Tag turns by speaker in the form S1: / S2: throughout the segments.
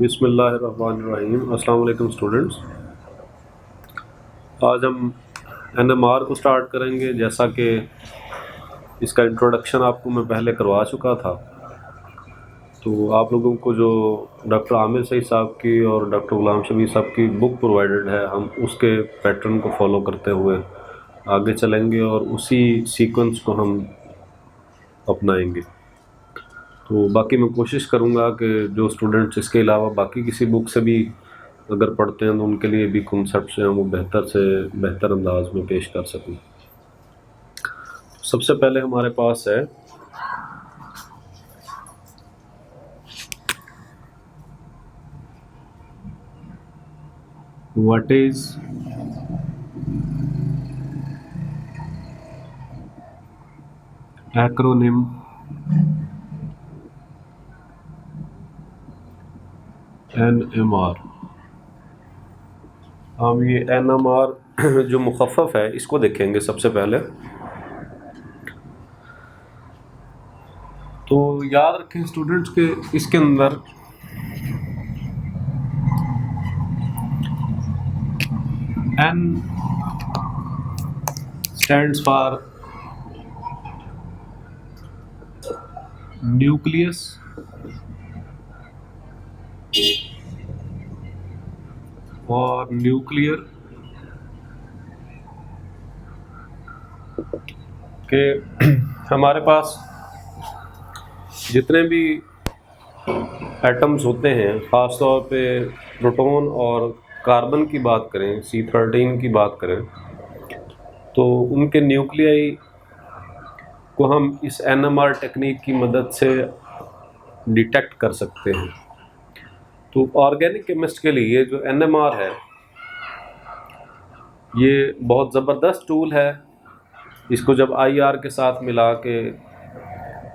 S1: बिस्मिल्लाहिर्रहमानिर्रहीम। अस्सलाम वालेकुम स्टूडेंट्स। आज हम एनएमआर को स्टार्ट करेंगे। जैसा कि इसका इंट्रोडक्शन आपको मैं पहले करवा चुका था, तो आप लोगों को जो डॉक्टर आमिर सईद साहब की और डॉक्टर गुलाम शबीर साहब की बुक प्रोवाइडेड है, हम उसके पैटर्न को फॉलो करते हुए आगे चलेंगे और उसी सीक्वेंस को हम अपनाएंगे। तो बाकी मैं कोशिश करूँगा कि जो स्टूडेंट्स इसके अलावा बाकी किसी बुक से भी अगर पढ़ते हैं तो उनके लिए भी कॉन्सेप्ट्स हैं वो बेहतर से बेहतर अंदाज में पेश कर सकूँ। सबसे पहले हमारे पास है व्हाट इज एक्रोनिम एनएमआर। हम ये एनएमआर जो मुखफ़फ़ है इसको देखेंगे सबसे पहले। तो याद रखें स्टूडेंट्स के इसके अंदर एन स्टैंड्स फॉर न्यूक्लियस, और न्यूक्लियर के हमारे पास जितने भी एटम्स होते हैं, ख़ास तौर पे प्रोटॉन और कार्बन की बात करें, C13 की बात करें, तो उनके न्यूक्लियाई को हम इस एनएमआर टेक्निक की मदद से डिटेक्ट कर सकते हैं। तो ऑर्गेनिक केमिस्ट के लिए जो एनएमआर है ये बहुत ज़बरदस्त टूल है। इसको जब आईआर के साथ मिला के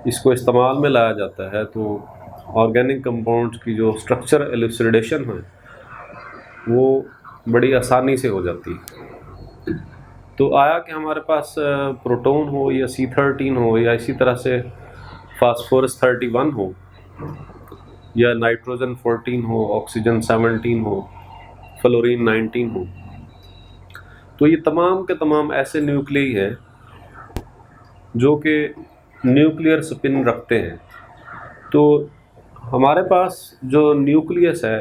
S1: इसको इस्तेमाल में लाया जाता है तो ऑर्गेनिक कंपाउंड्स की जो स्ट्रक्चर एलुसिडेशन है वो बड़ी आसानी से हो जाती है। तो आया कि हमारे पास प्रोटॉन हो या C13 हो या इसी तरह से फास्फोरस 31 हो या नाइट्रोजन 14 हो, ऑक्सीजन 17 हो, फ्लोरीन 19 हो, तो ये तमाम के तमाम ऐसे न्यूक्लियाई हैं जो कि न्यूक्लियर स्पिन रखते हैं। तो हमारे पास जो न्यूक्लियस है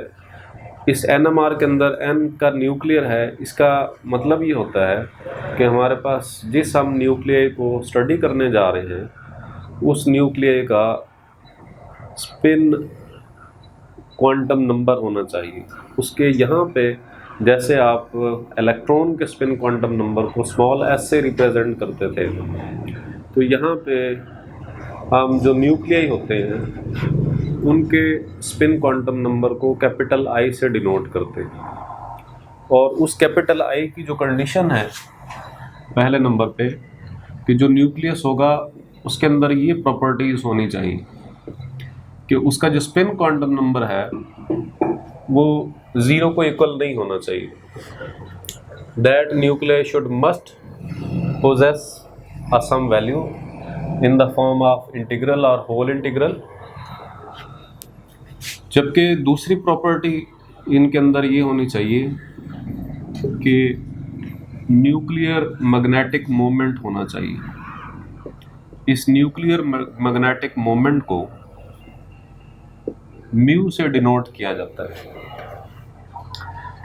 S1: इस एनएमआर के अंदर एन का न्यूक्लियर है, इसका मतलब ये होता है कि हमारे पास जिस हम न्यूक्लियाई को स्टडी करने जा रहे हैं उस न्यूक्लियाई का स्पिन क्वांटम नंबर होना चाहिए। उसके यहाँ पे जैसे आप इलेक्ट्रॉन के स्पिन क्वांटम नंबर को स्मॉल एस से रिप्रेजेंट करते थे, तो यहाँ पे हम जो न्यूक्लियाई होते हैं उनके स्पिन क्वांटम नंबर को कैपिटल आई से डिनोट करते हैं। और उस कैपिटल आई की जो कंडीशन है पहले नंबर पे कि जो न्यूक्लियस होगा उसके अंदर ये प्रॉपर्टीज़ होनी चाहिए कि उसका जो स्पिन क्वांटम नंबर है वो 0 को इक्वल नहीं होना चाहिए। That nucleus should must possess a some value in the form of integral or whole integral। जबकि दूसरी प्रॉपर्टी इनके अंदर ये होनी चाहिए कि न्यूक्लियर मैग्नेटिक मोमेंट होना चाहिए। इस न्यूक्लियर मैग्नेटिक मोमेंट को म्यू से डिनोट किया जाता है।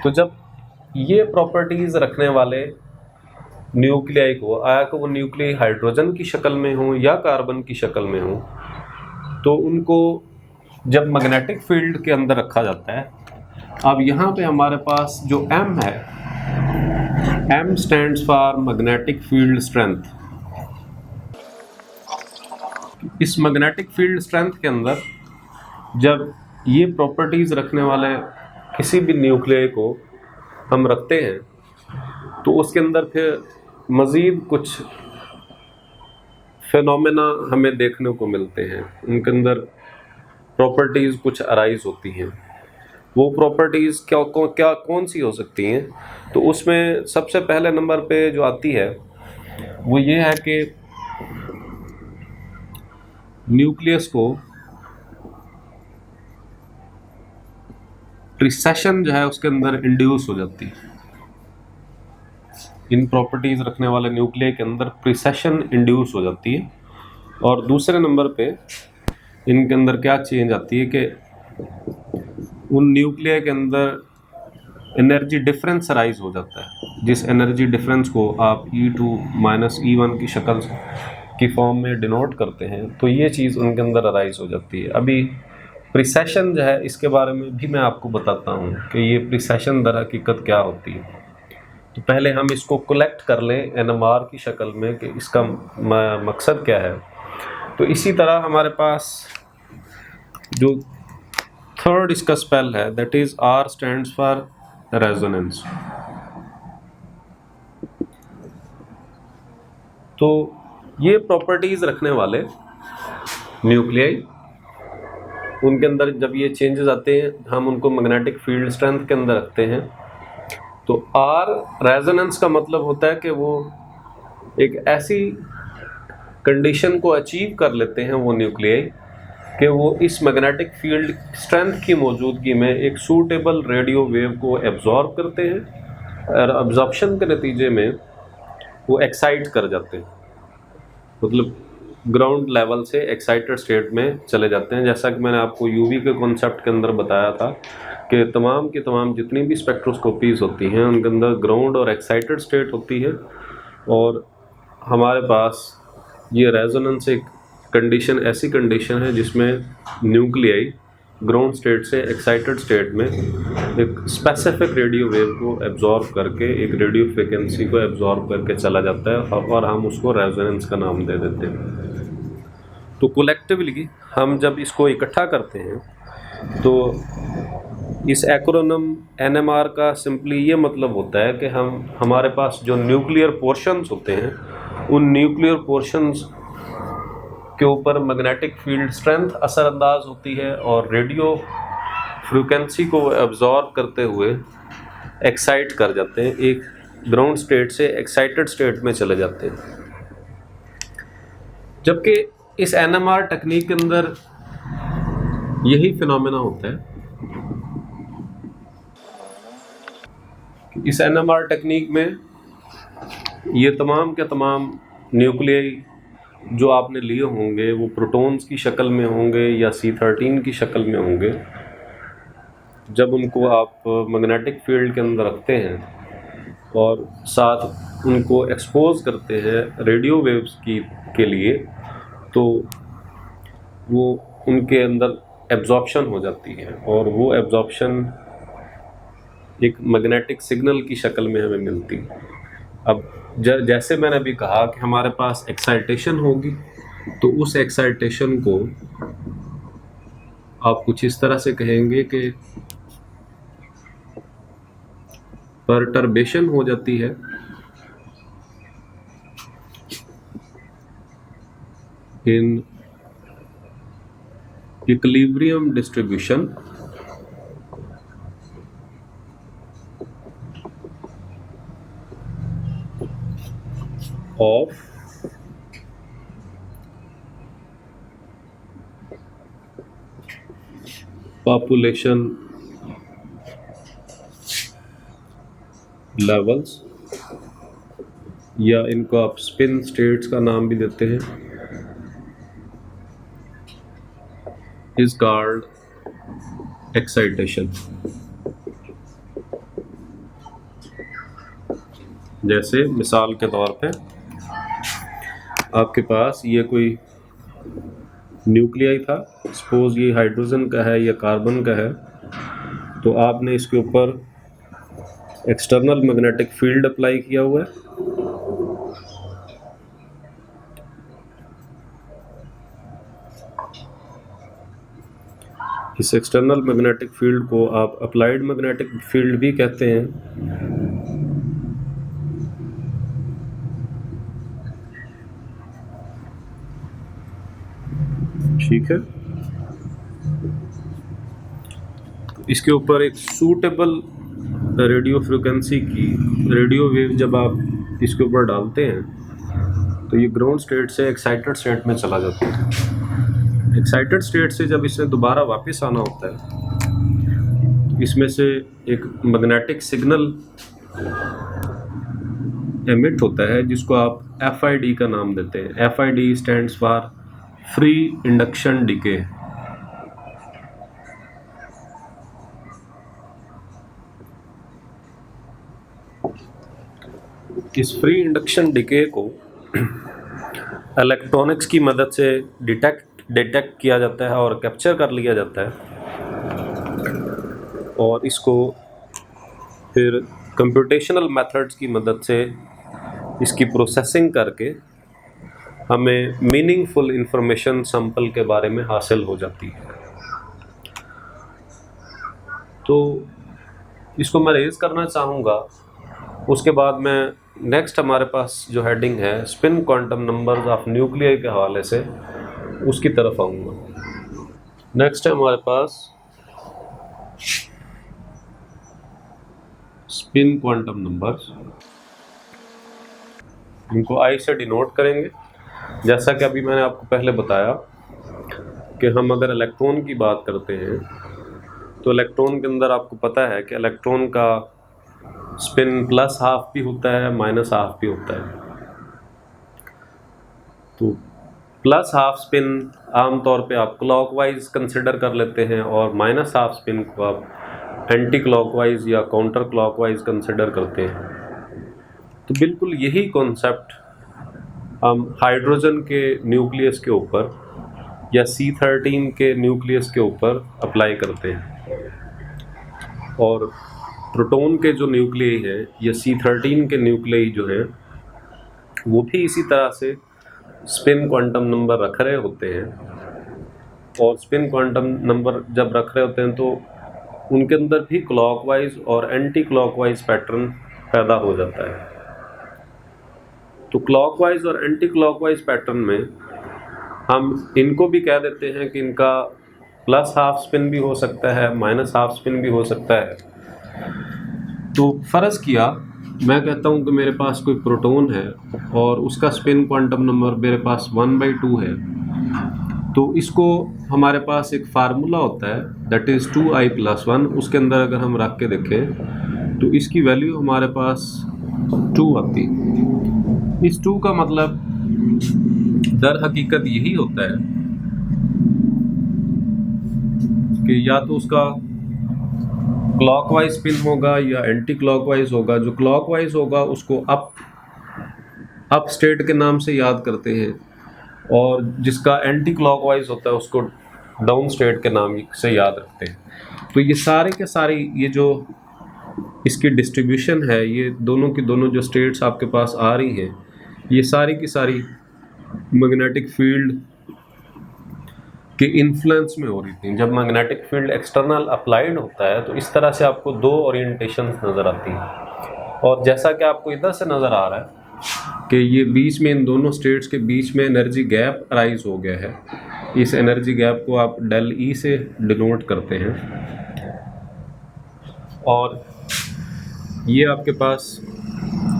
S1: तो जब ये प्रॉपर्टीज़ रखने वाले न्यूक्लियाई को आया कि वो न्यूक्लियाई हाइड्रोजन की शक्ल में हो या कार्बन की शक्ल में हो, तो उनको जब मैग्नेटिक फील्ड के अंदर रखा जाता है, अब यहाँ पे हमारे पास जो M है, M stands for magnetic field strength. इस मैग्नेटिक फील्ड स्ट्रेंथ के अंदर जब ये प्रॉपर्टीज़ रखने वाले किसी भी न्यूक्लियाई को हम रखते हैं तो उसके अंदर फिर मज़ीद कुछ फिनोमेना हमें देखने को मिलते हैं। उनके अंदर प्रॉपर्टीज़ कुछ अराइज होती हैं। वो प्रॉपर्टीज़ क्या कौन सी हो सकती हैं? तो उसमें सबसे पहले नंबर पे जो आती है वो ये है कि न्यूक्लियस को प्रिसेशन जो है उसके अंदर इंड्यूस हो जाती है। इन प्रॉपर्टीज रखने वाले न्यूक्लियाई के अंदर प्रिसेशन इंड्यूस हो जाती है। और दूसरे नंबर पे इनके अंदर क्या चेंज आती है कि उन न्यूक्लियाई के अंदर एनर्जी डिफरेंस राइज हो जाता है, जिस एनर्जी डिफरेंस को आप E2 माइनस E1 की शक्ल की फॉर्म में डिनोट करते हैं, तो ये चीज़ उनके अंदर राइज हो जाती है। अभी प्रिसेशन जो है इसके बारे में भी मैं आपको बताता हूँ कि ये प्रिसेशन दर हकीकत क्या होती है। तो पहले हम इसको कलेक्ट कर लें NMR की शक्ल में कि इसका मकसद क्या है। तो इसी तरह हमारे पास जो थर्ड इसका स्पेल है, that is R stands for resonance. तो ये प्रॉपर्टीज़ रखने वाले न्यूक्लियाई, उनके अंदर जब ये चेंजेस आते हैं हम उनको मैग्नेटिक फील्ड स्ट्रेंथ के अंदर रखते हैं। तो आर रेजोनेंस का मतलब होता है कि वो एक ऐसी कंडीशन को अचीव कर लेते हैं वो न्यूक्लियाई कि वो इस मैग्नेटिक फील्ड स्ट्रेंथ की मौजूदगी में एक सूटेबल रेडियो वेव को एब्जॉर्ब करते हैं और एब्जॉर्प्शन के नतीजे में वो एक्साइट कर जाते हैं, मतलब ग्राउंड लेवल से एक्साइटेड स्टेट में चले जाते हैं। जैसा कि मैंने आपको यूवी के कॉन्सेप्ट के अंदर बताया था कि तमाम की तमाम जितनी भी स्पेक्ट्रोस्कोपीज होती हैं उनके अंदर ग्राउंड और एक्साइटेड स्टेट होती है, और हमारे पास ये रेजोनेंस एक कंडीशन ऐसी कंडीशन है जिसमें न्यूक्लियाई ग्राउंड स्टेट से एक्साइटेड स्टेट में एक स्पेसिफिक रेडियो वेव को एब्जॉर्ब करके एक रेडियो फ्रिक्वेंसी को एब्जॉर्ब करके चला जाता है और हम उसको रेजोनेंस का नाम दे देते हैं। तो कलेक्टिवली हम जब इसको इकट्ठा करते हैं तो इस एक्रोनिम NMR का सिंपली ये मतलब होता है कि हमारे पास जो न्यूक्लियर पोर्शंस होते हैं उन न्यूक्लियर पोर्शंस के ऊपर मैग्नेटिक फील्ड स्ट्रेंथ असरअंदाज होती है और रेडियो फ्रीक्वेंसी को एब्जॉर्ब करते हुए एक्साइट कर जाते हैं, एक ग्राउंड स्टेट से एक्साइटेड स्टेट में चले जाते हैं। जबकि इस NMR टेक्निक के अंदर यही फिनोमेना होता है। इस NMR टेक्निक में ये तमाम के तमाम न्यूक्लियाई जो आपने लिए होंगे वो प्रोटॉन्स की शक्ल में होंगे या C13 की शक्ल में होंगे। जब उनको आप मैग्नेटिक फील्ड के अंदर रखते हैं और साथ उनको एक्सपोज करते हैं रेडियो वेव्स के लिए, तो वो उनके अंदर एब्जॉर्प्शन हो जाती है और वो एब्जॉर्प्शन एक मैग्नेटिक सिग्नल की शक्ल में हमें मिलती है। अब जैसे मैंने अभी कहा कि हमारे पास एक्साइटेशन होगी, तो उस एक्साइटेशन को आप कुछ इस तरह से कहेंगे कि परटर्बेशन हो जाती है in equilibrium distribution of population levels, या इनको आप स्पिन स्टेट्स का नाम भी देते हैं, is called excitation। जैसे मिसाल के तौर पे आपके पास ये कोई न्यूक्लियाई था, सपोज ये हाइड्रोजन का है या कार्बन का है, तो आपने इसके ऊपर एक्सटर्नल मैग्नेटिक फील्ड अप्लाई किया हुआ है। इस एक्सटर्नल मैग्नेटिक फील्ड को आप अप्लाइड मैग्नेटिक फील्ड भी कहते हैं। ठीक है, इसके ऊपर एक सूटेबल रेडियो फ्रिक्वेंसी की रेडियो वेव जब आप इसके ऊपर डालते हैं तो ये ग्राउंड स्टेट से एक्साइटेड स्टेट में चला जाता है। एक्साइटेड स्टेट से जब इसे दोबारा वापस आना होता है इसमें से एक मैग्नेटिक सिग्नल एमिट होता है जिसको आप FID का नाम देते हैं। FID stands for free induction decay. इस फ्री इंडक्शन डिके को इलेक्ट्रॉनिक्स की मदद से डिटेक्ट किया जाता है और कैप्चर कर लिया जाता है, और इसको फिर कंप्यूटेशनल मेथड्स की मदद से इसकी प्रोसेसिंग करके हमें मीनिंगफुल इंफॉर्मेशन सैंपल के बारे में हासिल हो जाती है। तो इसको मैं रेज करना चाहूँगा। उसके बाद मैं नेक्स्ट हमारे पास जो हेडिंग है spin quantum numbers of nuclear के हवाले से उसकी तरफ आऊँगा। नेक्स्ट है हमारे पास स्पिन क्वांटम नंबर्स। इनको I से डिनोट करेंगे। जैसा कि अभी मैंने आपको पहले बताया कि हम अगर इलेक्ट्रॉन की बात करते हैं तो इलेक्ट्रॉन के अंदर आपको पता है कि इलेक्ट्रॉन का स्पिन +½ भी होता है, -½ भी होता है। तो +½ स्पिन आमतौर पे आप क्लॉकवाइज कंसिडर कर लेते हैं और -½ स्पिन को आप एंटी क्लॉकवाइज या काउंटर क्लॉकवाइज कंसिडर करते हैं। तो बिल्कुल यही कॉन्सेप्ट हम हाइड्रोजन के न्यूक्लियस के ऊपर या C13 के न्यूक्लियस के ऊपर अप्लाई करते हैं, और प्रोटॉन के जो न्यूक्लियई है या C13 के न्यूक्लियई जो है वो भी इसी तरह से स्पिन क्वांटम नंबर रख रहे होते हैं। और स्पिन क्वांटम नंबर जब रख रहे होते हैं तो उनके अंदर भी क्लॉकवाइज और एंटी क्लॉकवाइज पैटर्न पैदा हो जाता है। तो क्लॉकवाइज और एंटी क्लॉकवाइज पैटर्न में हम इनको भी कह देते हैं कि इनका +½ स्पिन भी हो सकता है, -½ स्पिन भी हो सकता है। तो फ़र्ज़ किया मैं कहता हूँ कि मेरे पास कोई प्रोटॉन है और उसका स्पिन क्वांटम नंबर मेरे पास 1/2 है, तो इसको हमारे पास एक फार्मूला होता है दैट इज़ 2I+1। उसके अंदर अगर हम रख के देखें तो इसकी वैल्यू हमारे पास 2 आती। इस 2 का मतलब दर हकीकत यही होता है कि या तो उसका क्लॉकवाइज स्पिन होगा या एंटी क्लॉकवाइज होगा। जो क्लॉकवाइज होगा उसको अप स्टेट के नाम से याद करते हैं, और जिसका एंटी क्लॉकवाइज होता है उसको डाउन स्टेट के नाम से याद रखते हैं। तो ये सारे के सारे ये जो इसकी डिस्ट्रीब्यूशन है, ये दोनों की दोनों जो स्टेट्स आपके पास आ रही हैं, ये सारी की सारी मैग्नेटिक फील्ड के इन्फ्लुएंस में हो रही थी। जब मैग्नेटिक फील्ड एक्सटर्नल अप्लाइड होता है तो इस तरह से आपको 2 ओरिएंटेशंस नज़र आती हैं। और जैसा कि आपको इधर से नज़र आ रहा है कि ये बीच में इन दोनों स्टेट्स के बीच में एनर्जी गैप अराइज हो गया है। इस एनर्जी गैप को आप ΔE से डिनोट करते हैं, और ये आपके पास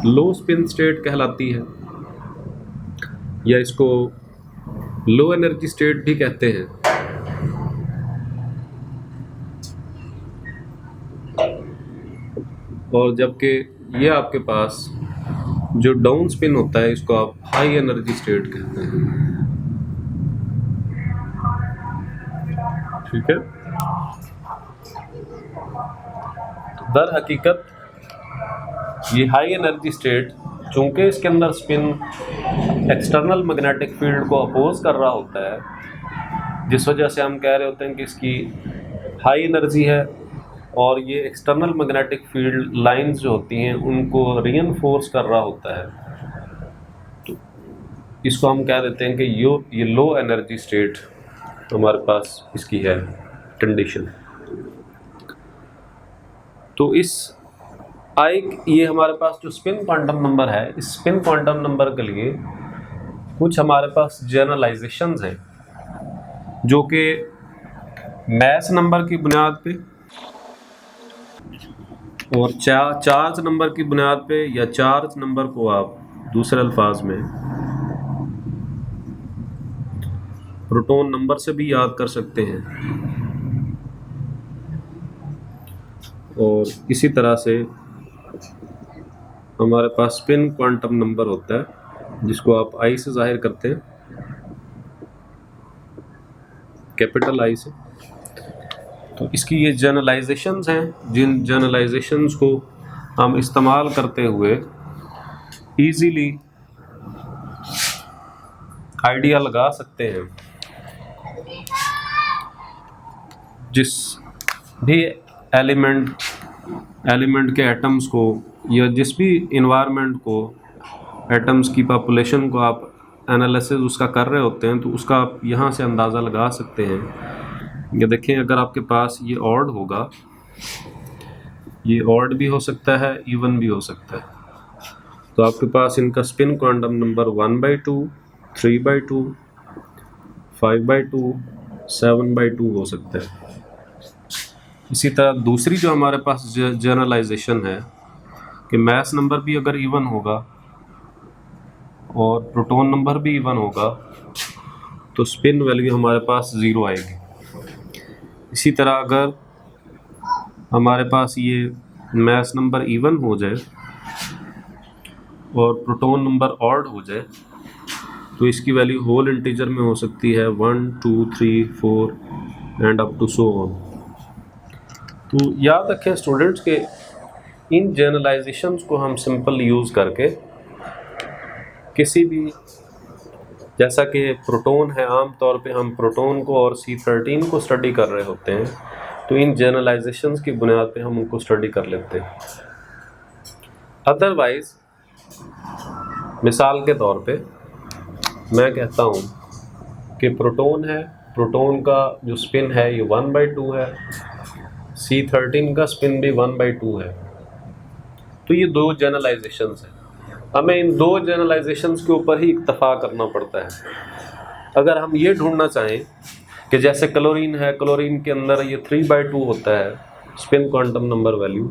S1: लो स्पिन स्टेट कहलाती है, या इसको लो एनर्जी स्टेट भी कहते हैं। और जबकि ये आपके पास जो डाउन स्पिन होता है इसको आप हाई एनर्जी स्टेट कहते हैं। ठीक है। दर हकीकत ये हाई एनर्जी स्टेट, चूंकि इसके अंदर स्पिन एक्सटर्नल मैग्नेटिक फील्ड को अपोज कर रहा होता है, जिस वजह से हम कह रहे होते हैं कि इसकी हाई एनर्जी है, और ये एक्सटर्नल मैग्नेटिक फील्ड लाइंस जो होती हैं उनको रीइंफोर्स कर रहा होता है, तो इसको हम कह देते हैं कि ये लो एनर्जी स्टेट हमारे पास इसकी है कंडीशन। तो इस ये हमारे पास जो स्पिन क्वांटम नंबर है, इस स्पिन क्वांटम नंबर के लिए कुछ हमारे पास जनरलाइजेशंस हैं जो कि मैस नंबर की बुनियाद पे और चार्ज नंबर की बुनियाद पे, या चार्ज नंबर को आप दूसरे अल्फाज में प्रोटॉन नंबर से भी याद कर सकते हैं। और इसी तरह से हमारे पास स्पिन क्वांटम नंबर होता है जिसको आप आई से जाहिर करते हैं, कैपिटल आई से। तो इसकी ये जनरलाइजेशंस हैं, जिन जनरलाइजेशंस को हम इस्तेमाल करते हुए इजीली आइडिया लगा सकते हैं जिस भी एलिमेंट के एटम्स को या जिस भी इन्वायरमेंट को, एटम्स की पॉपुलेशन को आप एनालिसिस उसका कर रहे होते हैं, तो उसका आप यहाँ से अंदाज़ा लगा सकते हैं। ये देखें, अगर आपके पास ये ऑड होगा, ये ऑड भी हो सकता है, इवन भी हो सकता है, तो आपके पास इनका स्पिन क्वांटम नंबर 1/2, 3/2, 5/2, 7/2 हो सकता है। इसी तरह दूसरी जो हमारे पास जनरलाइजेशन है कि मैस नंबर भी अगर इवन होगा और प्रोटॉन नंबर भी इवन होगा तो स्पिन वैल्यू हमारे पास 0 आएगी। इसी तरह अगर हमारे पास ये मैस नंबर इवन हो जाए और प्रोटॉन नंबर ऑड हो जाए तो इसकी वैल्यू होल इंटीजर में हो सकती है 1, 2, 3, 4 and up to so on. तो याद रखें स्टूडेंट्स के इन जनरलाइजेशंस को हम सिंपल यूज़ करके किसी भी, जैसा कि प्रोटॉन है, आम तौर पे हम प्रोटॉन को और C13 को स्टडी कर रहे होते हैं, तो इन जनरलाइजेशंस की बुनियाद पे हम उनको स्टडी कर लेते हैं। अदरवाइज़ मिसाल के तौर पे मैं कहता हूँ कि प्रोटॉन है, प्रोटॉन का जो स्पिन है ये 1/2 है, C13 का स्पिन भी 1/2 है। तो ये दो जनरलाइजेशंस हैं, हमें इन दो जनरलाइजेशंस के ऊपर ही इक्तफा करना पड़ता है। अगर हम ये ढूंढना चाहें कि जैसे क्लोरीन है, क्लोरीन के अंदर ये 3/2 होता है स्पिन क्वांटम नंबर वैल्यू,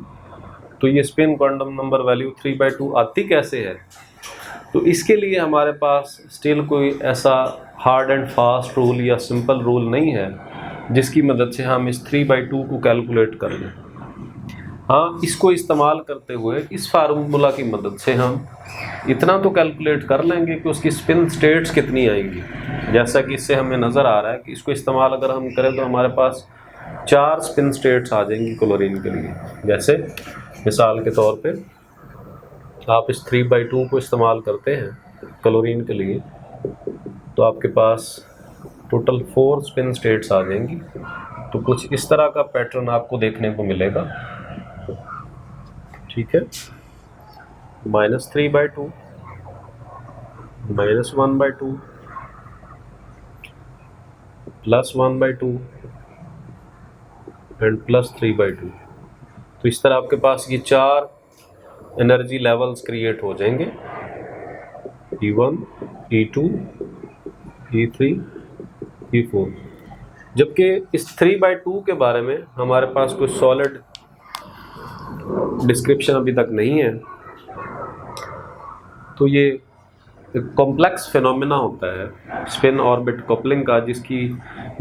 S1: तो ये स्पिन क्वांटम नंबर वैल्यू 3/2 आती कैसे है? तो इसके लिए हमारे पास स्टिल कोई ऐसा हार्ड एंड फास्ट रूल या सिंपल रूल नहीं है जिसकी मदद से हम इस 3/2 को कैलकुलेट कर लें। हाँ, इसको इस्तेमाल करते हुए इस फार्मूला की मदद से हम इतना तो कैलकुलेट कर लेंगे कि उसकी स्पिन स्टेट्स कितनी आएंगी। जैसा कि इससे हमें नज़र आ रहा है कि इसको इस्तेमाल अगर हम करें तो हमारे पास 4 स्पिन स्टेट्स आ जाएंगी क्लोरीन के लिए। जैसे मिसाल के तौर पे आप इस 3/2 को इस्तेमाल करते हैं क्लोरीन के लिए, तो आपके पास टोटल 4 स्पिन स्टेट्स आ जाएंगी। तो कुछ इस तरह का पैटर्न आपको देखने को मिलेगा, ठीक है। -3/2, -1/2, +1/2 एंड +3/2। तो इस तरह आपके पास ये 4 एनर्जी लेवल्स क्रिएट हो जाएंगे, E1, E2, E3, E4। जबकि इस 3/2 के बारे में हमारे पास कोई सॉलिड डिस्क्रिप्शन अभी तक नहीं है। तो ये एक कॉम्प्लेक्स फिनोमेना होता है स्पिन ऑर्बिट कपलिंग का, जिसकी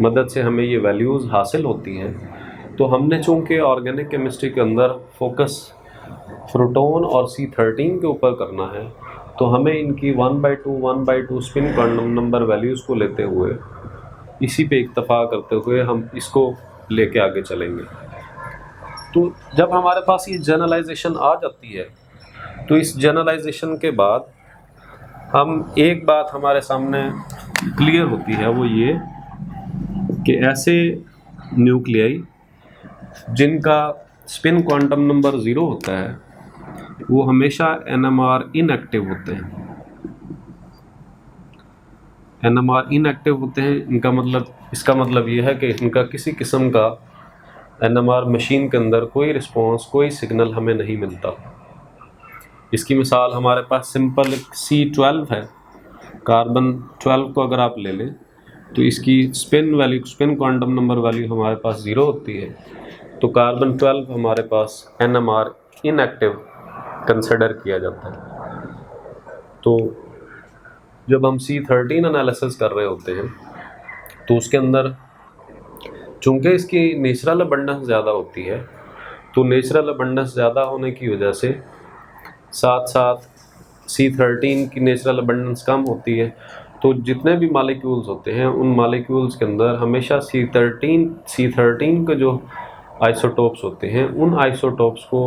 S1: मदद से हमें ये वैल्यूज़ हासिल होती हैं। तो हमने चूँकि ऑर्गेनिक केमिस्ट्री के अंदर फोकस प्रोटॉन और C13 के ऊपर करना है, तो हमें इनकी 1/2 स्पिन क्वांटम नंबर वैल्यूज़ को लेते हुए, इसी पे इक्तफा करते हुए हम इसको लेके आगे चलेंगे। तो जब हमारे पास ये जनरलाइजेशन आ जाती है, तो इस जनरलाइजेशन के बाद हम एक बात हमारे सामने क्लियर होती है, वो ये कि ऐसे न्यूक्लियाई जिनका स्पिन क्वांटम नंबर 0 होता है वो हमेशा NMR इनएक्टिव होते हैं। NMR इनएक्टिव होते हैं, इसका मतलब ये है कि इनका किसी किस्म का NMR मशीन के अंदर कोई रिस्पॉन्स, कोई सिग्नल हमें नहीं मिलता। इसकी मिसाल हमारे पास सिंपल C12 है, कार्बन 12 को अगर आप ले लें तो इसकी स्पिन क्वांटम नंबर वैल्यू हमारे पास 0 होती है, तो कार्बन 12 हमारे पास NMR इनएक्टिव कंसिडर किया जाता है। तो जब हम C13 एनालिसिस कर रहे होते हैं तो उसके अंदर चूँकि इसकी नेचुरल अबंडेंस ज़्यादा होती है, तो नेचुरल अबंडेंस ज़्यादा होने की वजह से साथ साथ C13 की नेचुरल अबंडेंस कम होती है। तो जितने भी मालिक्यूल्स होते हैं उन मालिक्यूल्स के अंदर हमेशा C13 के जो आइसोटोप्स होते हैं उन आइसोटोप्स को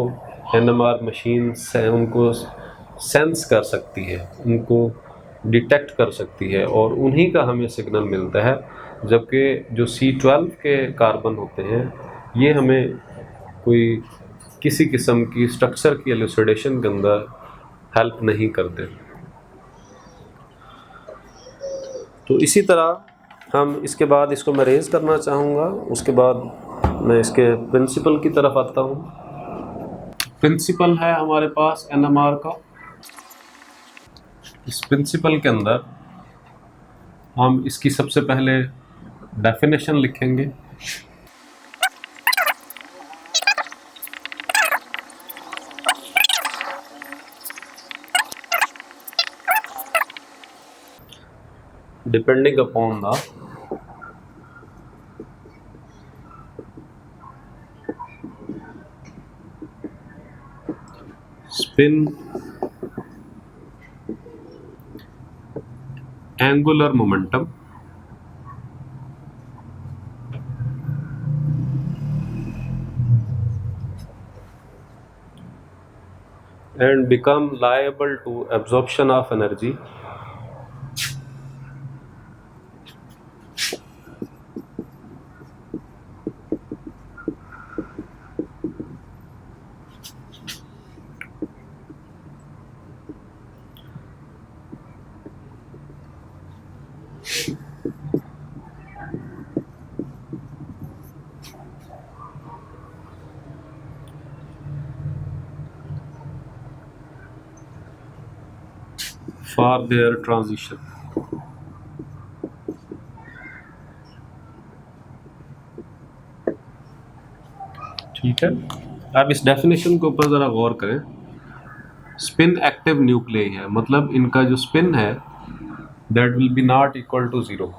S1: NMR मशीन से उनको सेंस कर सकती है, उनको डिटेक्ट कर सकती है और उन्हीं का हमें सिग्नल मिलता है। जबकि जो C12 के कार्बन होते हैं ये हमें कोई किसी किस्म की स्ट्रक्चर की एलुसिडेशन के अंदर हेल्प नहीं करते। तो इसी तरह हम इसके बाद इसको मैं रेज़ करना चाहूँगा, उसके बाद मैं इसके प्रिंसिपल की तरफ आता हूँ। प्रिंसिपल है हमारे पास NMR का। इस प्रिंसिपल के अंदर हम इसकी सबसे पहले डेफिनेशन लिखेंगे। Depending upon the spin angular momentum and become liable to absorption of energy for their transition। ठीक है, अब इस डेफिनेशन के ऊपर ज़रा गौर करें। स्पिन एक्टिव न्यूक्लियाई है, मतलब इनका जो स्पिन है that will be not equal to 0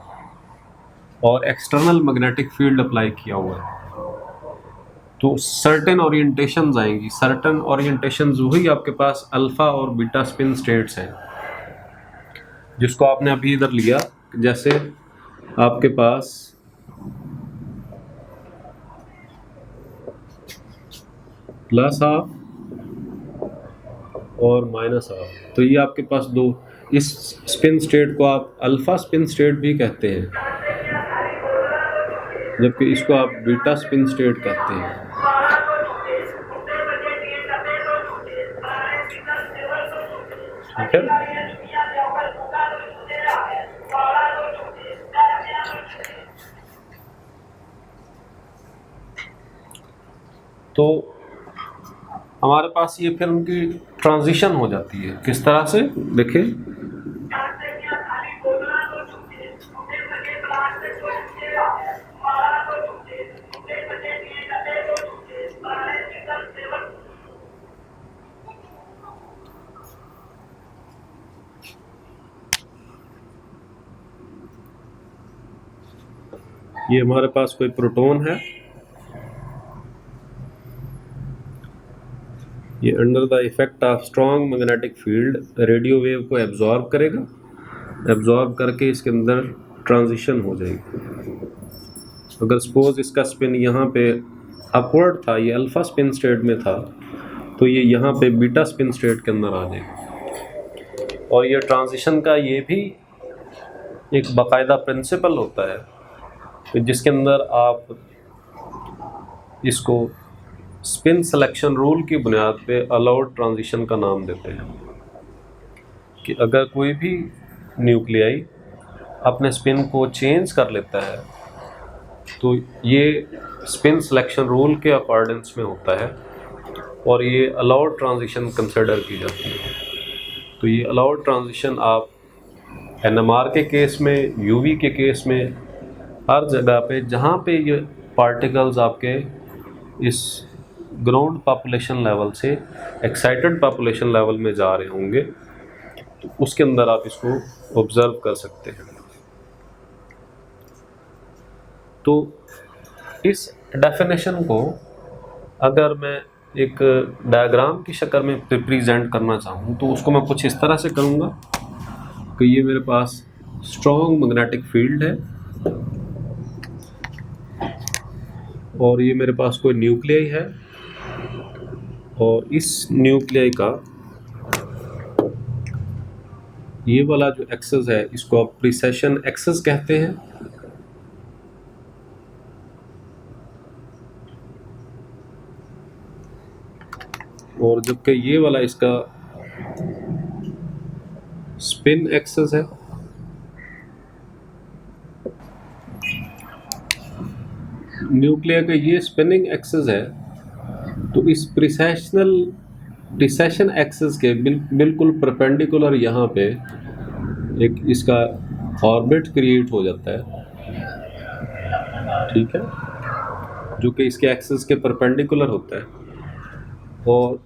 S1: और एक्सटर्नल मैग्नेटिक फील्ड अप्लाई किया हुआ है। तो सर्टेन ओरिएंटेशंस आएंगी। सर्टेन ओरिएंटेशंस वही आपके पास अल्फा और बीटा स्पिन स्टेट्स हैं जिसको आपने अभी इधर लिया। जैसे आपके पास प्लस हाफ और माइनस हाफ, तो ये आपके पास दो, इस स्पिन स्टेट को आप अल्फा स्पिन स्टेट भी कहते हैं जबकि इसको आप बीटा स्पिन स्टेट कहते हैं। ठीक है, तो हमारे पास ये फिर उनकी ट्रांजिशन हो जाती है। किस तरह से देखें, ये हमारे पास कोई प्रोटॉन है, ये under the effect of strong magnetic field radio wave को एब्जॉर्ब करेगा, एब्जॉर्ब करके इसके अंदर ट्रांजिशन हो जाएगी। अगर सपोज इसका स्पिन यहाँ पे अपवर्ड था, ये अल्फा स्पिन स्टेट में था, तो ये यहाँ पे बीटा स्पिन स्टेट के अंदर आ जाएगी। और ये ट्रांजिशन का ये भी एक बाकायदा प्रिंसिपल होता है जिसके अंदर आप इसको स्पिन सिलेक्शन रूल की बुनियाद पे अलाउड ट्रांजिशन का नाम देते हैं कि अगर कोई भी न्यूक्लियाई अपने स्पिन को चेंज कर लेता है तो ये स्पिन सिलेक्शन रूल के अकॉर्डेंस में होता है और ये अलाउड ट्रांजिशन कंसिडर की जाती है। तो ये अलाउड ट्रांजिशन आप NMR के केस में, UV के केस में, हर जगह पे जहाँ पे ये पार्टिकल्स आपके इस ग्राउंड पॉपुलेशन लेवल से एक्साइटेड पॉपुलेशन लेवल में जा रहे होंगे तो उसके अंदर आप इसको ऑब्जर्व कर सकते हैं। तो इस डेफिनेशन को अगर मैं एक डायग्राम की शक्ल में रिप्रेजेंट करना चाहूँ तो उसको मैं कुछ इस तरह से करूँगा कि ये मेरे पास स्ट्रॉन्ग मैग्नेटिक फील्ड है और ये मेरे पास कोई न्यूक्लियस है और इस न्यूक्लियस का ये वाला जो एक्सेस है इसको आप प्रिसेशन एक्सेस कहते हैं। और जबकि ये वाला इसका स्पिन एक्सेस है। न्यूक्लियर का ये स्पिनिंग एक्सेस है, तो इस प्रिसेशन एक्सेस के बिल्कुल परपेंडिकुलर यहाँ पे एक इसका ऑर्बिट क्रिएट हो जाता है, ठीक है, जो कि इसके एक्सेस के परपेंडिकुलर होता है। और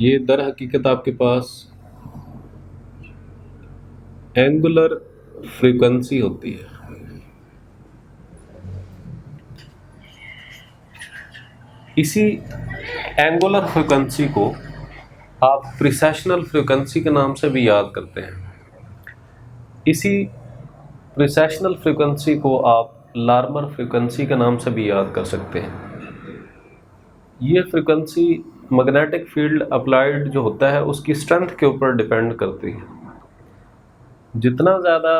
S1: ये दर हकीकत आपके पास एंगुलर फ्रीक्वेंसी होती है। इसी एंगुलर फ्रीक्वेंसी को आप प्रिसेशनल फ्रीक्वेंसी के नाम से भी याद करते हैं। इसी प्रिसेशनल फ्रीक्वेंसी को आप लार्मर फ्रीक्वेंसी के नाम से भी याद कर सकते हैं। ये फ्रीक्वेंसी मैग्नेटिक फील्ड अप्लाइड जो होता है उसकी स्ट्रेंथ के ऊपर डिपेंड करती है। जितना ज़्यादा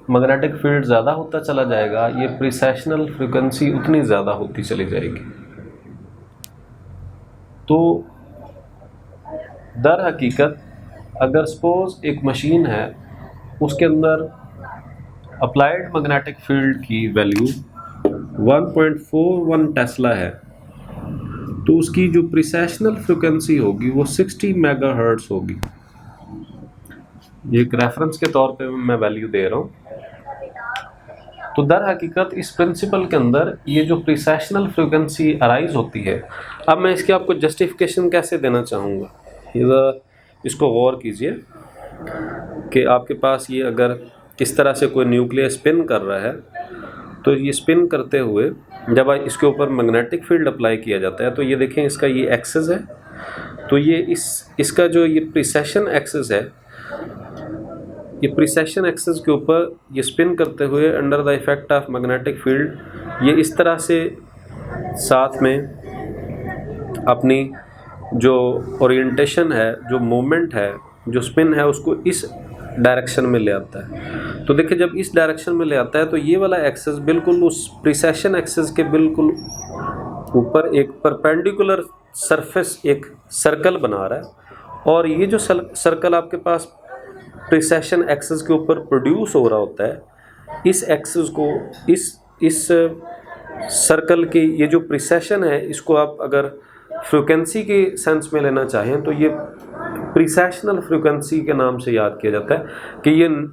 S1: मैग्नेटिक फील्ड ज़्यादा होता चला जाएगा, ये प्रिसेशनल फ्रीक्वेंसी उतनी ज़्यादा होती चली जाएगी। तो दर हकीकत अगर सपोज एक मशीन है, उसके अंदर अप्लाइड मैग्नेटिक फील्ड की वैल्यू 1.41 टेस्ला है, तो उसकी जो प्रिसेशनल फ्रीक्वेंसी होगी वो 60 मेगाहर्ट्ज़ होगी। एक रेफरेंस के तौर पे मैं वैल्यू दे रहा हूँ। तो दर हकीकत इस प्रिंसिपल के अंदर ये जो प्रिसेशनल फ्रीक्वेंसी अराइज होती है, अब मैं इसकी आपको जस्टिफिकेशन कैसे देना चाहूँगा, इसको गौर कीजिए कि आपके पास ये अगर इस तरह से कोई न्यूक्लियस स्पिन कर रहा है, तो ये स्पिन करते हुए जब इसके ऊपर मैग्नेटिक फील्ड अप्लाई किया जाता है, तो ये देखें इसका ये एक्सेस है, तो ये इसका जो ये प्रिसेशन एक्सेस है, ये प्रिसेशन एक्सेस के ऊपर ये स्पिन करते हुए under the effect of magnetic field ये इस तरह से साथ में अपनी जो ओरिएंटेशन है, जो मूवमेंट है, जो स्पिन है, उसको इस डायरेक्शन में ले आता है। तो देखिए जब इस डायरेक्शन में ले आता है तो ये वाला एक्सेस बिल्कुल उस प्रिसेशन एक्सेस के बिल्कुल ऊपर एक परपेंडिकुलर सरफेस, एक सर्कल बना रहा है। और ये जो सर्कल आपके पास प्रिसेशन एक्सेस के ऊपर प्रोड्यूस हो रहा होता है, इस एक्सेस को इस सर्कल की ये जो प्रिसेशन है, इसको आप अगर फ्रीक्वेंसी के सेंस में लेना चाहें तो ये प्रिसेशनल फ्रीक्वेंसी के नाम से याद किया जाता है कि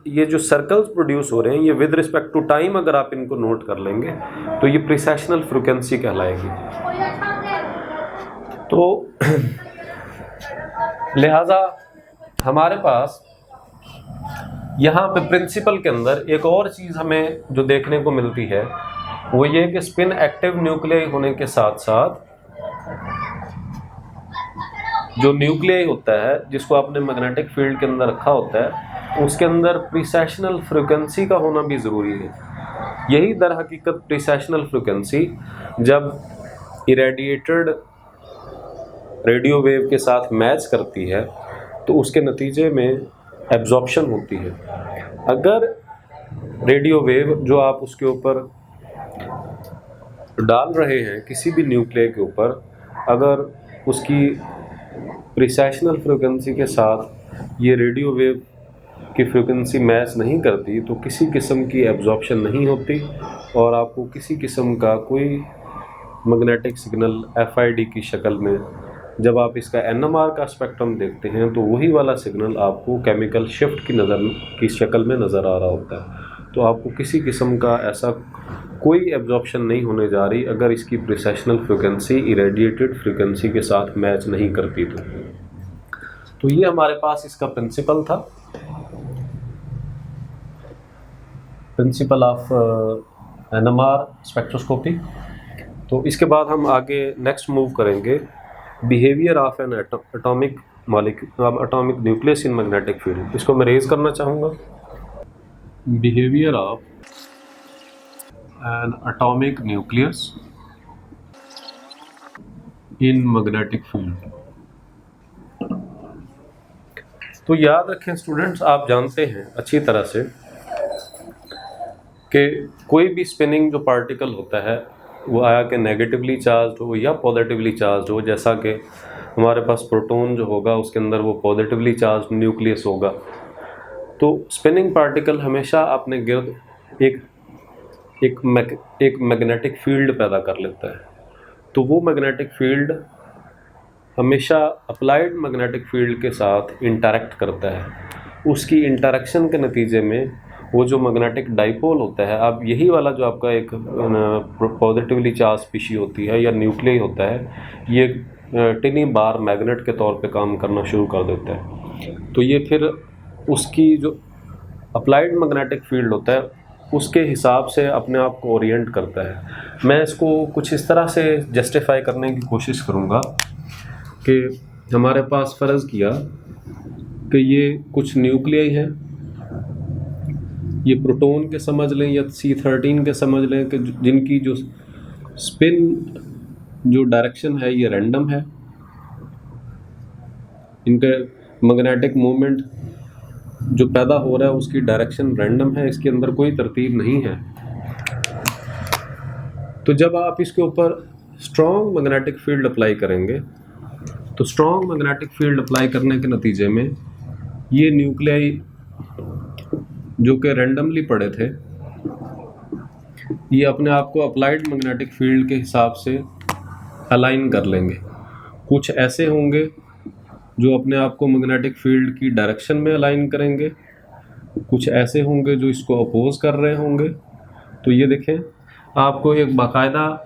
S1: ये जो सर्कल्स प्रोड्यूस हो रहे हैं, ये विद रिस्पेक्ट टू टाइम अगर आप इनको नोट कर लेंगे तो ये प्रिसेशनल फ्रीक्वेंसी कहलाएगी। तो लिहाजा हमारे पास यहाँ पे प्रिंसिपल के अंदर एक और चीज़ हमें जो देखने को मिलती है वो ये कि स्पिन एक्टिव न्यूक्लियस होने के साथ साथ जो न्यूक्लियस होता है जिसको आपने मैग्नेटिक फील्ड के अंदर रखा होता है, उसके अंदर प्रिसेशनल फ्रीक्वेंसी का होना भी ज़रूरी है। यही दर हकीकत प्रिसेशनल फ्रीक्वेंसी जब इरेडिएटेड रेडियो वेव के साथ मैच करती है तो उसके नतीजे में एब्जॉर्प्शन होती है। अगर रेडियो वेव जो आप उसके ऊपर डाल रहे हैं किसी भी न्यूक्लियस के ऊपर, अगर उसकी प्रिसेशनल फ्रीक्वेंसी के साथ ये रेडियो वेव की फ्रीक्वेंसी मैच नहीं करती तो किसी किस्म की एब्जॉर्प्शन नहीं होती और आपको किसी किस्म का कोई मैग्नेटिक सिग्नल एफआईडी की शक्ल में, जब आप इसका एनएमआर का स्पेक्ट्रम देखते हैं तो वही वाला सिग्नल आपको केमिकल शिफ्ट की शक्ल में नज़र आ रहा होता है। तो आपको किसी किस्म का ऐसा कोई एब्जॉर्प्शन नहीं होने जा रही अगर इसकी प्रिसेशनल फ्रीक्वेंसी इरेडिएटेड फ्रीक्वेंसी के साथ मैच नहीं करती। तो ये हमारे पास इसका प्रिंसिपल था, प्रिंसिपल ऑफ एनएमआर स्पेक्ट्रोस्कोपी। तो इसके बाद हम आगे नेक्स्ट मूव करेंगे behaviour of N atomic atomic nucleus in magnetic field. इसको मैं रेज करना चाहूँगा। Behaviour of N atomic nucleus in magnetic field. तो याद रखें स्टूडेंट्स, आप जानते हैं अच्छी तरह से कि कोई भी स्पिनिंग जो पार्टिकल होता है वो आया कि नेगेटिवली चार्ज हो या पॉजिटिवली चार्ज हो। जैसा कि हमारे पास प्रोटॉन जो होगा उसके अंदर वो पॉजिटिवली चार्ज न्यूक्लियस होगा। तो स्पिनिंग पार्टिकल हमेशा अपने गिर्द एक मैग्नेटिक फील्ड पैदा कर लेता है। तो वो मैग्नेटिक फील्ड हमेशा अप्लाइड मैग्नेटिक फील्ड के साथ इंटरेक्ट करता है। उसकी इंटरेक्शन के नतीजे में वो जो मैग्नेटिक डाइपोल होता है, अब यही वाला जो आपका एक पॉजिटिवली चार्ज स्पीशी होती है या न्यूक्लियई होता है, ये टिनी बार मैग्नेट के तौर पे काम करना शुरू कर देता है। तो ये फिर उसकी जो अप्लाइड मैग्नेटिक फील्ड होता है उसके हिसाब से अपने आप को ओरिएंट करता है। मैं इसको कुछ इस तरह से जस्टिफाई करने की कोशिश करूँगा कि हमारे पास फ़र्ज़ किया कि ये कुछ न्यूक्लियई हैं, ये प्रोटॉन के समझ लें या C13 के समझ लें, कि जिनकी जो स्पिन जो डायरेक्शन है ये रैंडम है। इनका मैग्नेटिक मोमेंट जो पैदा हो रहा है उसकी डायरेक्शन रैंडम है, इसके अंदर कोई तरतीब नहीं है। तो जब आप इसके ऊपर स्ट्रॉन्ग मैग्नेटिक फील्ड अप्लाई करेंगे तो स्ट्रॉन्ग मैग्नेटिक फील्ड अप्लाई करने के नतीजे में ये न्यूक्लियई जो कि रैंडमली पड़े थे, ये अपने आप को अप्लाइड मैग्नेटिक फील्ड के हिसाब से अलाइन कर लेंगे। कुछ ऐसे होंगे जो अपने आप को मैग्नेटिक फील्ड की डायरेक्शन में अलाइन करेंगे, कुछ ऐसे होंगे जो इसको अपोज कर रहे होंगे। तो ये देखें, आपको एक बाकायदा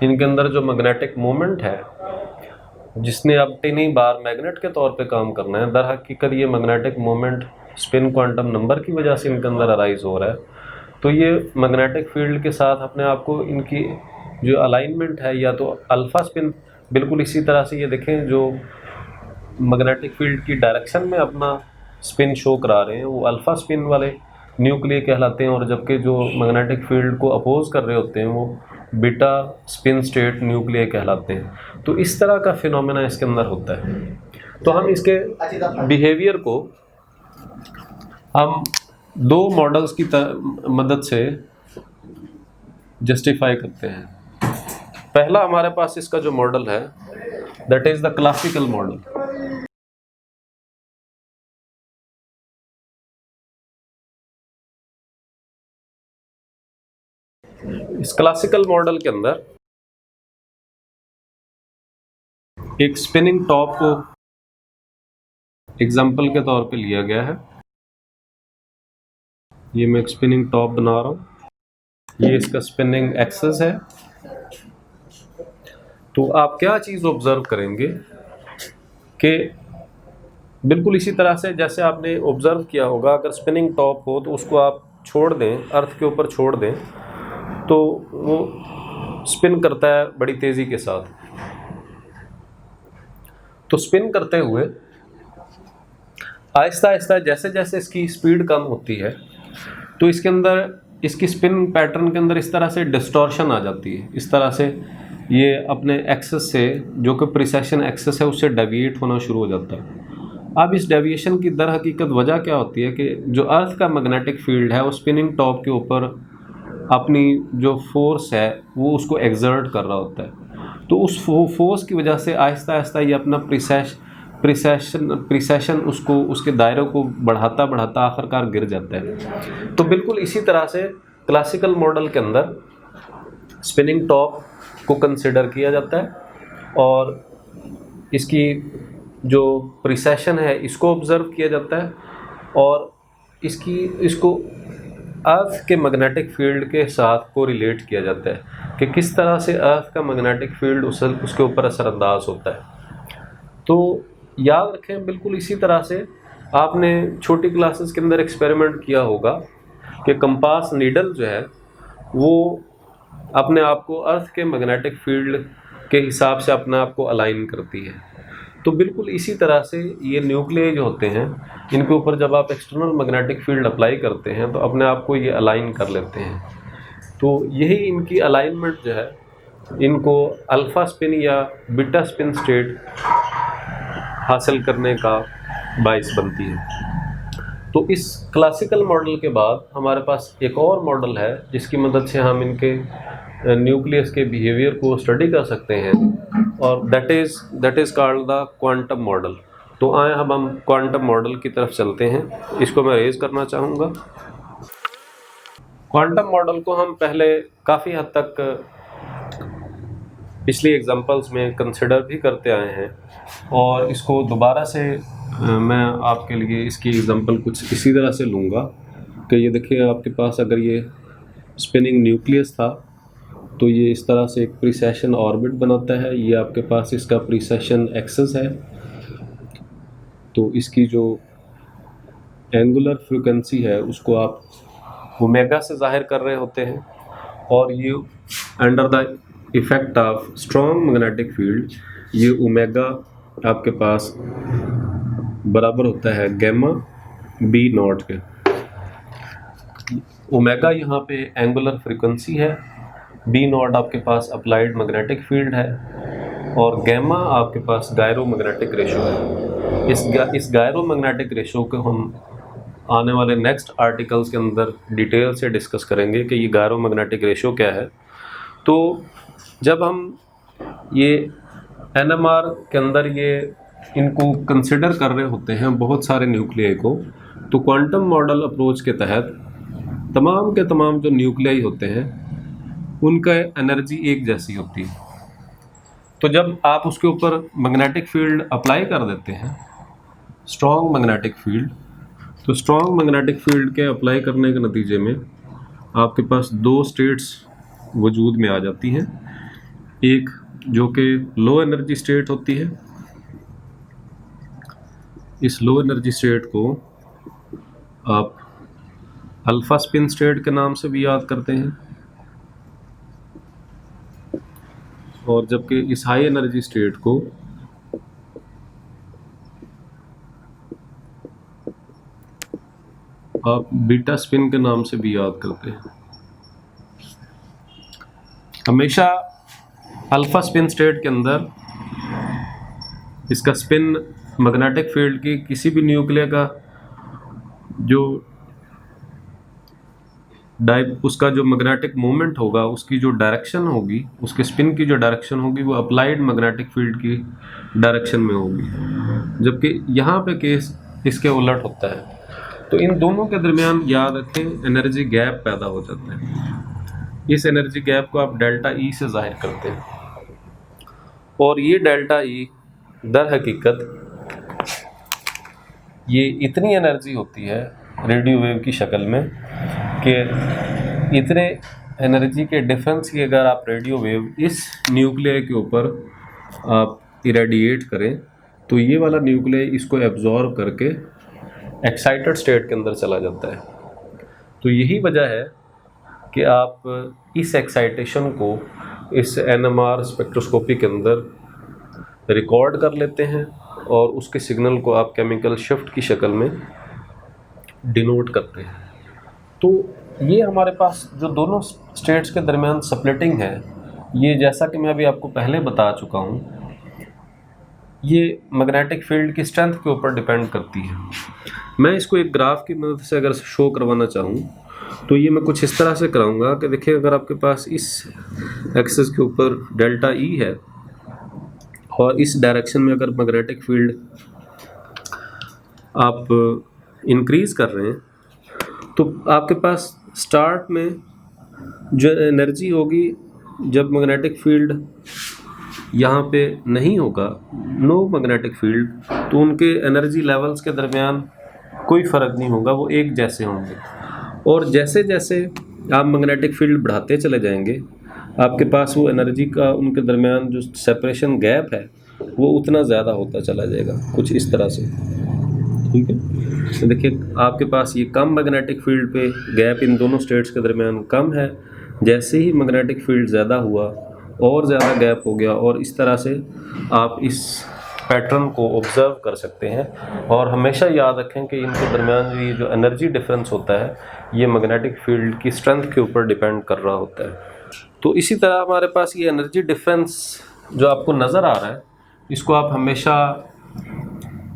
S1: इनके अंदर जो मैग्नेटिक मोमेंट है जिसने अब टिनी बार मैग्नेट के तौर पे काम करना है, दर हकीकत ये magnetic moment spin quantum number की वजह से इनके अंदर अराइज हो रहा है। तो ये मैग्नेटिक फील्ड के साथ अपने आप को इनकी जो अलाइनमेंट है या तो अल्फ़ा स्पिन, बिल्कुल इसी तरह से ये देखें जो मैग्नेटिक फील्ड की डायरेक्शन में अपना स्पिन शो करा रहे हैं वो अल्फ़ा स्पिन वाले न्यूक्लियई कहलाते हैं, और जबकि जो मैग्नेटिक फील्ड को अपोज कर रहे होते हैं वो बीटा स्पिन स्टेट न्यूक्लियई कहलाते हैं। तो इस तरह का फिनोमेना इसके अंदर होता है। तो हम इसके बिहेवियर को हम दो मॉडल्स की मदद से जस्टिफाई करते हैं। पहला हमारे पास इसका जो मॉडल है that is the classical model. इस क्लासिकल मॉडल के अंदर एक स्पिनिंग टॉप को एग्जाम्पल के तौर पे लिया गया है। ये मैं एक स्पिनिंग टॉप बना रहा हूँ, ये इसका स्पिनिंग एक्सेस है। तो आप क्या चीज़ ऑब्जर्व करेंगे कि बिल्कुल इसी तरह से जैसे आपने ऑब्जर्व किया होगा, अगर स्पिनिंग टॉप हो तो उसको आप छोड़ दें, अर्थ के ऊपर छोड़ दें, तो वो स्पिन करता है बड़ी तेज़ी के साथ। तो स्पिन करते हुए आहिस्ता आहिस्ता जैसे जैसे इसकी स्पीड कम होती है तो इसके अंदर इसकी स्पिन पैटर्न के अंदर इस तरह से डिस्टॉर्शन आ जाती है। इस तरह से ये अपने एक्सेस से, जो कि प्रिसेशन एक्सेस है, उससे डेविएट होना शुरू हो जाता है। अब इस डेविएशन की दर हकीकत वजह क्या होती है कि जो अर्थ का मैग्नेटिक फील्ड है वो स्पिनिंग टॉप के ऊपर अपनी जो फोर्स है वो उसको एक्सर्ट कर रहा होता है। तो उस फोर्स की वजह से आहिस्ता आहिस्ता ये अपना प्रिसेशन उसको, उसके दायरे को बढ़ाता बढ़ाता आखिरकार गिर जाता है। तो बिल्कुल इसी तरह से क्लासिकल मॉडल के अंदर स्पिनिंग टॉप को कंसिडर किया जाता है और इसकी जो प्रिसेशन है इसको ऑब्ज़र्व किया जाता है और इसको अर्थ के मैग्नेटिक फील्ड के साथ को रिलेट किया जाता है कि किस तरह से अर्थ का मैग्नेटिक फील्ड उसके ऊपर असरअंदाज होता है। तो याद रखें, बिल्कुल इसी तरह से आपने छोटी क्लासेस के अंदर एक्सपेरिमेंट किया होगा कि कंपास नीडल जो है वो अपने आप को अर्थ के मैग्नेटिक फील्ड के हिसाब से अपने आप को अलाइन करती है। तो बिल्कुल इसी तरह से ये न्यूक्लियाई जो होते हैं, इनके ऊपर जब आप एक्सटर्नल मैग्नेटिक फील्ड अप्लाई करते हैं तो अपने आप को ये अलाइन कर लेते हैं। तो यही इनकी अलाइनमेंट जो है, इनको अल्फ़ा स्पिन या बीटा स्पिन स्टेट हासिल करने का बाइस बनती है। तो इस क्लासिकल मॉडल के बाद हमारे पास एक और मॉडल है जिसकी मदद से हम इनके न्यूक्लियस के बिहेवियर को स्टडी कर सकते हैं, और that is called the quantum model. तो आए हम क्वांटम मॉडल की तरफ चलते हैं। इसको मैं रेज करना चाहूँगा। क्वांटम मॉडल को हम पहले काफ़ी हद तक पिछली एग्जांपल्स में कंसिडर भी करते आए हैं, और इसको दोबारा से मैं आपके लिए इसकी एग्जांपल कुछ इसी तरह से लूँगा कि ये देखिए, आपके पास अगर ये स्पिनिंग न्यूक्लियस था तो ये इस तरह से एक प्रीसेशन ऑर्बिट बनाता है। ये आपके पास इसका प्रीसेशन एक्सिस है। तो इसकी जो एंगुलर फ्रीक्वेंसी है उसको आप ओमेगा से जाहिर कर रहे होते हैं, और ये under the effect of strong magnetic field ये ओमेगा आपके पास बराबर होता है गैमा बी नॉट के। ओमेगा यहाँ पे एंगुलर फ्रीक्वेंसी है, बी नॉट आपके पास अप्लाइड मैग्नेटिक फील्ड है, और गैमा आपके पास गायरो मैग्नेटिक रेशो है। इस गायरो मैग्नेटिक रेशो को हम आने वाले नेक्स्ट आर्टिकल्स के अंदर डिटेल से डिस्कस करेंगे कि ये गायरो मैग्नेटिक रेशो क्या है। तो जब हम ये एनएमआर के अंदर ये इनको कंसिडर कर रहे होते हैं बहुत सारे न्यूक्लियाई को, तो क्वांटम मॉडल अप्रोच के तहत तमाम के तमाम जो न्यूक्लियाई होते हैं उनका एनर्जी एक जैसी होती है। तो जब आप उसके ऊपर मैग्नेटिक फील्ड अप्लाई कर देते हैं, स्ट्रॉन्ग मैग्नेटिक फील्ड, तो स्ट्रॉन्ग मैग्नेटिक फील्ड के अप्लाई करने के नतीजे में आपके पास दो स्टेट्स वजूद में आ जाती हैं। एक जो कि लो एनर्जी स्टेट होती है, इस लो एनर्जी स्टेट को आप अल्फ़ा स्पिन स्टेट के नाम से भी याद करते हैं, और जबकि इस हाई एनर्जी स्टेट को आप बीटा स्पिन के नाम से भी याद करते हैं। हमेशा अल्फ़ा स्पिन स्टेट के अंदर इसका स्पिन मैग्नेटिक फील्ड की किसी भी न्यूक्लियर का जो उसका जो मैग्नेटिक मोमेंट होगा, उसकी जो डायरेक्शन होगी, उसके स्पिन की जो डायरेक्शन होगी वो अप्लाइड मैग्नेटिक फील्ड की डायरेक्शन में होगी, जबकि यहाँ पे केस इसके उलट होता है। तो इन दोनों के दरमियान याद रखें एनर्जी गैप पैदा हो जाता है। इस एनर्जी गैप को आप डेल्टा ई से जाहिर करते हैं, और ये डेल्टा ई दर हकीकत ये इतनी एनर्जी होती है रेडियो वेव की शक्ल में कि इतने एनर्जी के डिफरेंस की अगर आप रेडियो वेव इस न्यूक्लियर के ऊपर आप इरेडिएट करें तो ये वाला न्यूक्लियर इसको एब्जॉर्ब करके एक्साइटेड स्टेट के अंदर चला जाता है। तो यही वजह है कि आप इस एक्साइटेशन को इस एनएमआर स्पेक्ट्रोस्कोपी के अंदर रिकॉर्ड कर लेते हैं, और उसके सिग्नल को आप केमिकल शिफ्ट की शक्ल में डिनोट करते हैं। तो ये हमारे पास जो दोनों स्टेट्स के दरमियान स्प्लिटिंग है, ये जैसा कि मैं अभी आपको पहले बता चुका हूँ, ये मैग्नेटिक फील्ड की स्ट्रेंथ के ऊपर डिपेंड करती है। मैं इसको एक ग्राफ की मदद से अगर शो करवाना चाहूँ तो ये मैं कुछ इस तरह से कराऊंगा कि देखिए, अगर आपके पास इस एक्सिस के ऊपर डेल्टा ई है और इस डायरेक्शन में अगर मैग्नेटिक फील्ड आप इंक्रीज़ कर रहे हैं, तो आपके पास स्टार्ट में जो एनर्जी होगी जब मैग्नेटिक फील्ड यहाँ पे नहीं होगा, नो मैग्नेटिक फील्ड, तो उनके एनर्जी लेवल्स के दरमियान कोई फ़र्क नहीं होगा, वो एक जैसे होंगे। और जैसे जैसे आप मैग्नेटिक फील्ड बढ़ाते चले जाएंगे, आपके पास वो एनर्जी का उनके दरमियान जो सेपरेशन गैप है वो उतना ज़्यादा होता चला जाएगा, कुछ इस तरह से। ठीक है, तो देखिए आपके पास ये कम मैग्नेटिक फील्ड पे गैप इन दोनों स्टेट्स के दरमियान कम है, जैसे ही मैग्नेटिक फील्ड ज़्यादा हुआ और ज़्यादा गैप हो गया, और इस तरह से आप इस पैटर्न को ऑब्ज़र्व कर सकते हैं। और हमेशा याद रखें कि इनके दरमियान ये जो एनर्जी डिफरेंस होता है ये मैग्नेटिक फील्ड की स्ट्रेंथ के ऊपर डिपेंड कर रहा होता है। तो इसी तरह हमारे पास ये एनर्जी डिफरेंस जो आपको नज़र आ रहा है, इसको आप हमेशा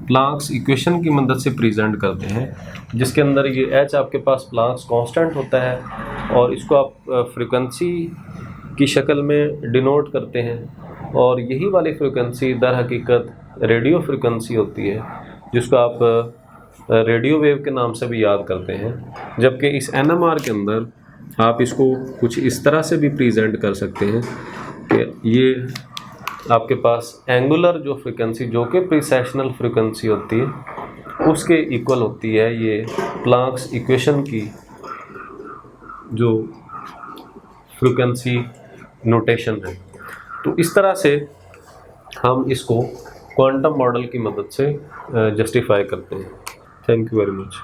S1: प्लांक्स इक्वेशन की मदद से प्रेजेंट करते हैं, जिसके अंदर ये एच आपके पास प्लांक्स कांस्टेंट होता है, और इसको आप फ्रीक्वेंसी की शक्ल में डिनोट करते हैं। और यही वाली फ्रीक्वेंसी दर हकीकत रेडियो फ्रीक्वेंसी होती है, जिसको आप रेडियो वेव के नाम से भी याद करते हैं। जबकि इस एनएमआर के अंदर आप इसको कुछ इस तरह से भी प्रेजेंट कर सकते हैं कि ये आपके पास एंगुलर जो फ्रीक्वेंसी जो कि प्रीसेशनल फ्रीक्वेंसी होती है उसके इक्वल होती है ये प्लांक्स इक्वेशन की जो फ्रीक्वेंसी नोटेशन है। तो इस तरह से हम इसको क्वांटम मॉडल की मदद से जस्टिफाई करते हैं। Thank you very much.